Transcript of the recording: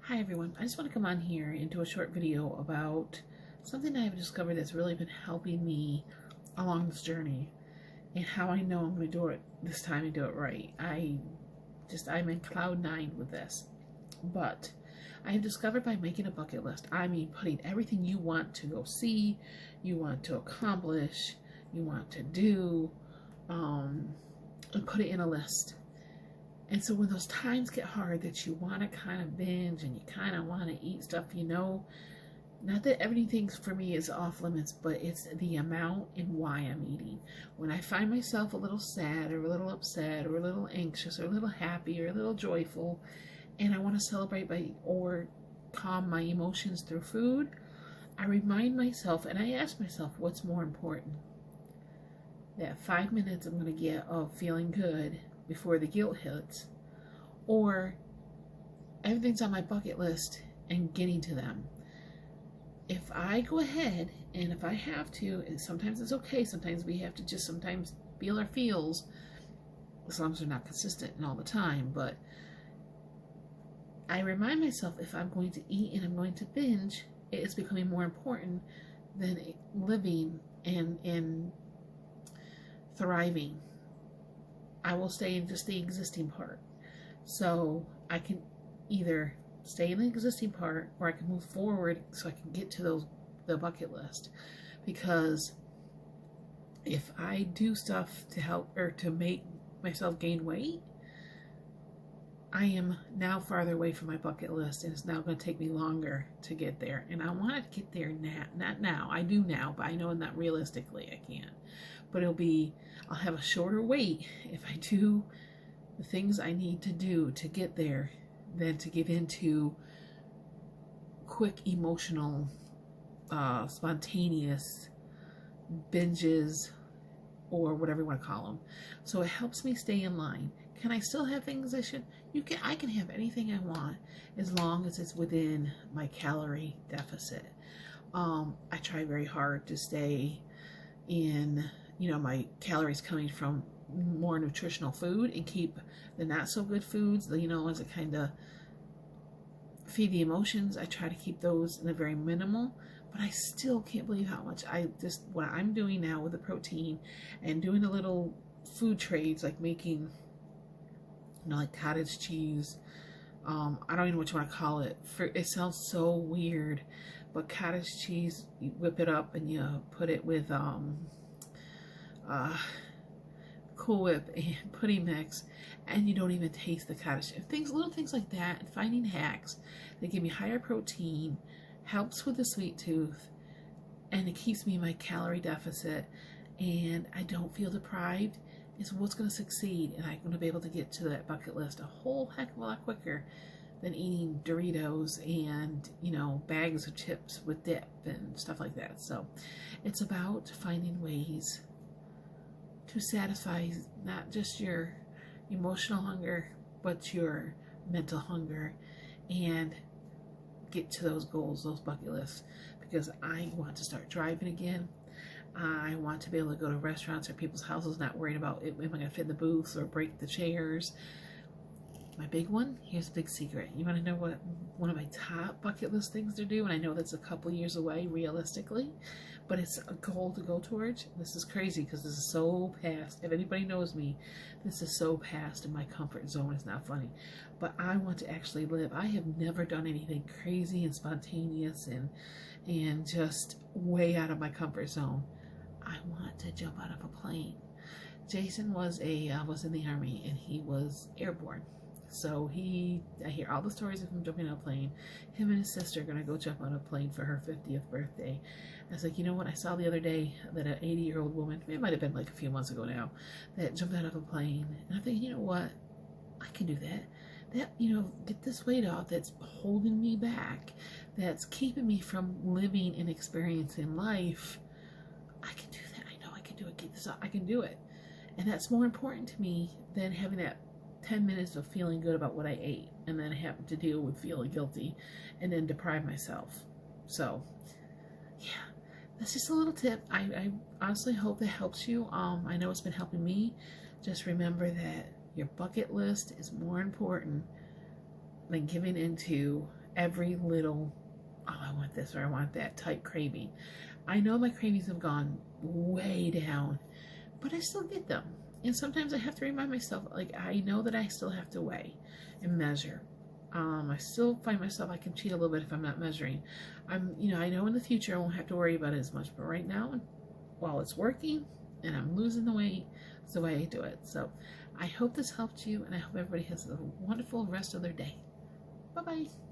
Hi everyone, I just want to come on here and do a short video about something I've discovered that's really been helping me along this journey and how I know I'm going to do it this time and do it right. I'm in cloud nine with this, but I have discovered by making a bucket list, I mean putting everything you want to go see, you want to accomplish, you want to do, and put it in a list. And so when those times get hard that you want to kind of binge and you kind of want to eat stuff, not that everything for me is off limits, but it's the amount and why I'm eating. When I find myself a little sad or a little upset or a little anxious or a little happy or a little joyful, and I want to celebrate or calm my emotions through food, I remind myself and I ask myself what's more important. That 5 minutes I'm going to get of feeling good before the guilt hits, or everything's on my bucket list and getting to them. If I go ahead and if I have to, and sometimes it's okay, sometimes we have to just sometimes feel our feels, as long as they're not consistent and all the time, but I remind myself if I'm going to eat and I'm going to binge, it is becoming more important than living and thriving. I will stay in just the existing part. So I can either stay in the existing part or I can move forward so I can get to the bucket list. Because if I do stuff to help or to make myself gain weight, I am now farther away from my bucket list and it's now going to take me longer to get there. And I want to get there now, not now. I do now, but I know not realistically I can't. But I'll have a shorter wait if I do the things I need to do to get there than to give into quick emotional, spontaneous binges or whatever you want to call them. So it helps me stay in line. Can I still have things I should? I can have anything I want as long as it's within my calorie deficit. I try very hard to stay in my calories coming from more nutritional food and keep the not so good foods, as it kind of feed the emotions. I try to keep those in a very minimal, but I still can't believe how much what I'm doing now with the protein and doing a little food trades, like making, like cottage cheese. I don't even know what you want to call it. It sounds so weird, but cottage cheese, you whip it up and you put it with Cool Whip and pudding mix, and you don't even taste the cottage. Little things like that, and finding hacks that give me higher protein, helps with the sweet tooth, and it keeps me in my calorie deficit, and I don't feel deprived, is what's going to succeed, and I'm going to be able to get to that bucket list a whole heck of a lot quicker than eating Doritos and, bags of chips with dip and stuff like that. So it's about finding ways to satisfy not just your emotional hunger, but your mental hunger, and get to those goals, those bucket lists, because I want to start driving again. I want to be able to go to restaurants or people's houses, not worried about am I going to fit in the booths or break the chairs. My big one, here's a big secret. You want to know what one of my top bucket list things to do? And I know that's a couple years away realistically, but it's a goal to go towards. This is crazy because this is so past. If anybody knows me, this is so past in my comfort zone. It's not funny, but I want to actually live. I have never done anything crazy and spontaneous and just way out of my comfort zone. I want to jump out of a plane. Jason was in the Army and he was airborne. So I hear all the stories of him jumping out of a plane. Him and his sister are going to go jump on a plane for her 50th birthday. I was like, you know what? I saw the other day that an 80-year-old woman, it might have been like a few months ago now, that jumped out of a plane. And I'm thinking, you know what? I can do that. Get this weight off that's holding me back, that's keeping me from living and experiencing life. I can do that. I know I can do it. Get this off. I can do it. And that's more important to me than having that 10 minutes of feeling good about what I ate and then having to deal with feeling guilty and then deprive myself. So yeah, that's just a little tip. I honestly hope that helps you. I know it's been helping me. Just remember that your bucket list is more important than giving into every little, oh, I want this or I want that type craving. I know my cravings have gone way down, but I still get them. And sometimes I have to remind myself, like, I know that I still have to weigh and measure. I still find myself, I can cheat a little bit if I'm not measuring. I know in the future I won't have to worry about it as much, but right now, while it's working and I'm losing the weight, it's the way I do it. So I hope this helped you, and I hope everybody has a wonderful rest of their day. Bye-bye.